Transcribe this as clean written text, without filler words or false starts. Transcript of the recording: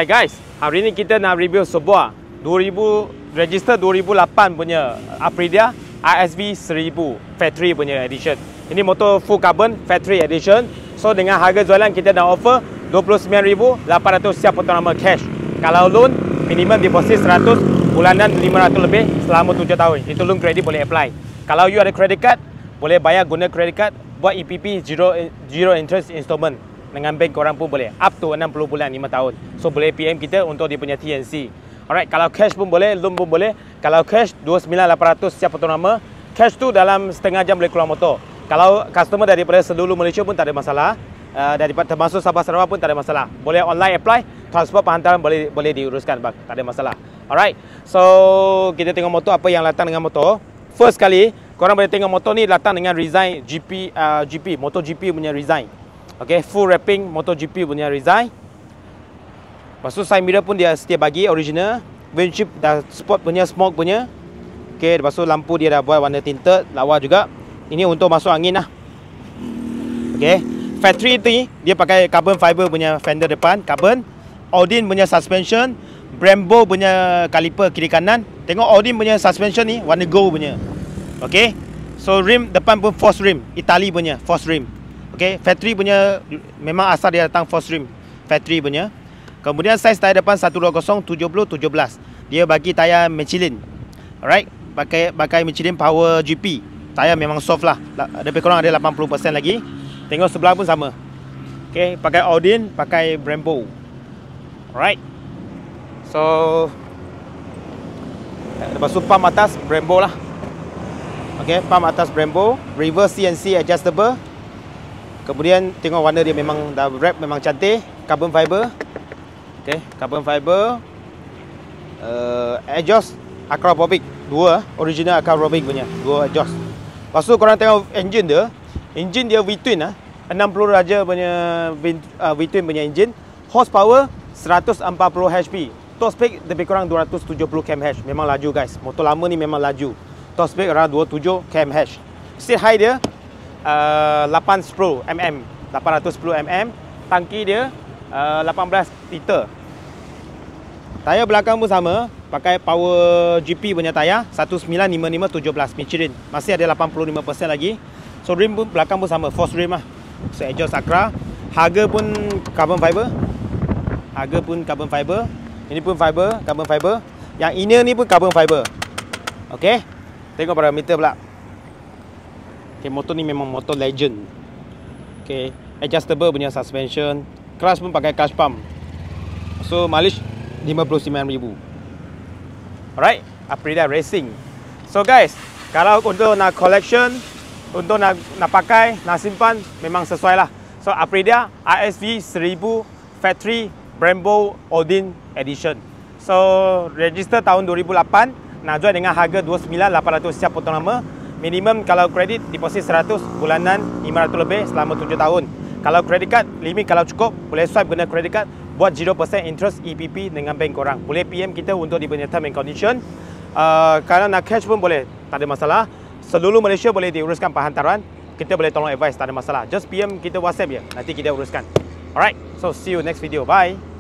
Alright guys, hari ni kita nak review sebuah 2000 register 2008 punya Aprilia RSV 1000 factory punya edition. Ini motor full carbon factory edition. So dengan harga jualan kita dah offer 29,800 siap potong nama cash. Kalau loan minimum deposit 100, bulanan 500 lebih selama 7 tahun. Itu loan kredit boleh apply. Kalau you ada credit card, boleh bayar guna credit card, buat EPP zero interest installment. Dengan bank korang pun boleh up to 60 bulan 5 tahun. So boleh PM kita untuk dia punya TNC. Alright, kalau cash pun boleh, loan pun boleh. Kalau cash 29,800 siap potong nama. Cash tu dalam setengah jam boleh keluar motor. Kalau customer daripada seluruh Malaysia pun tak ada masalah. Daripada termasuk Sabah Sarawak pun tak ada masalah. Boleh online apply, transport penghantaran boleh diuruskan bang, tak ada masalah. Alright. So kita tengok motor apa yang datang dengan motor. First kali korang boleh tengok motor ni datang dengan resign GP MotoGP punya resign. Okay, full wrapping MotoGP punya resign. Lepas tu side mirror pun dia setia bagi original. Windshield dah sport punya, smoke punya. Okay, lepas tu lampu dia dah buat warna tinted, lawa juga. Ini untuk masuk angin lah. Okay, factory ni dia pakai carbon fiber punya fender depan, carbon. Audin punya suspension, Brembo punya kaliper kiri kanan. Tengok Audin punya suspension ni warna gold punya. Okay, so rim depan pun force rim, Itali punya force rim. Okay, factory punya memang asal dia datang force rim, factory punya. Kemudian saiz tayar depan 120/70/17. Dia bagi tayar Michelin. Alright, pakai Michelin Power GP. Tayar memang soft lah. Lebih kurang ada 80% lagi. Tengok sebelah pun sama. Okay, pakai Audin, pakai Brembo. Alright. So lepas tu pump atas Brembo lah. Okay, pump atas Brembo, reverse CNC adjustable. Kemudian tengok warna dia memang dah wrap, memang cantik. Carbon fiber. Okay, carbon fiber. Exhaust acrobatic 2, original acrobatic punya 2 exhaust. Lepas tu korang tengok engine dia. Engine dia V-twin lah, 60 raja punya V-twin punya engine. Horsepower 140 HP. Top speed lebih kurang 270 km/h. Memang laju guys. Motor lama ni memang laju. Top speed around 27 km/h. Seat height dia 810 mm. Tangki dia 18 liter. Tayar belakang pun sama, pakai Power GP punya tayar 1955/17 Michelin. Masih ada 85% lagi. So rim pun belakang pun sama, force rim lah. So exhaust Acra. Harga pun carbon fiber. Ini pun fiber, carbon fiber. Yang inner ni pun carbon fiber. Okay, tengok parameter pula. Okay, motor ni memang motor legend. Okay, adjustable punya suspension. Clutch pun pakai clutch pump. So mileage 59,000. Alright, Aprilia Racing. So guys, kalau untuk nak collection, untuk nak pakai, nak simpan, memang sesuai lah. So Aprilia RSV 1000 Factory Brembo Audin Edition. So register tahun 2008. Nak jual dengan harga 29,800 siap potong nama. Minimum kalau kredit deposit 100, bulanan 500 lebih selama 7 tahun. Kalau credit card, limit kalau cukup, boleh swipe guna credit card, buat 0% interest EPP dengan bank korang. Boleh PM kita untuk di punya term and condition. Kalau nak cash pun boleh, tak ada masalah. Seluruh Malaysia boleh diuruskan penghantaran. Kita boleh tolong advice, tak ada masalah. Just PM kita WhatsApp je, nanti kita uruskan. Alright, so see you next video. Bye.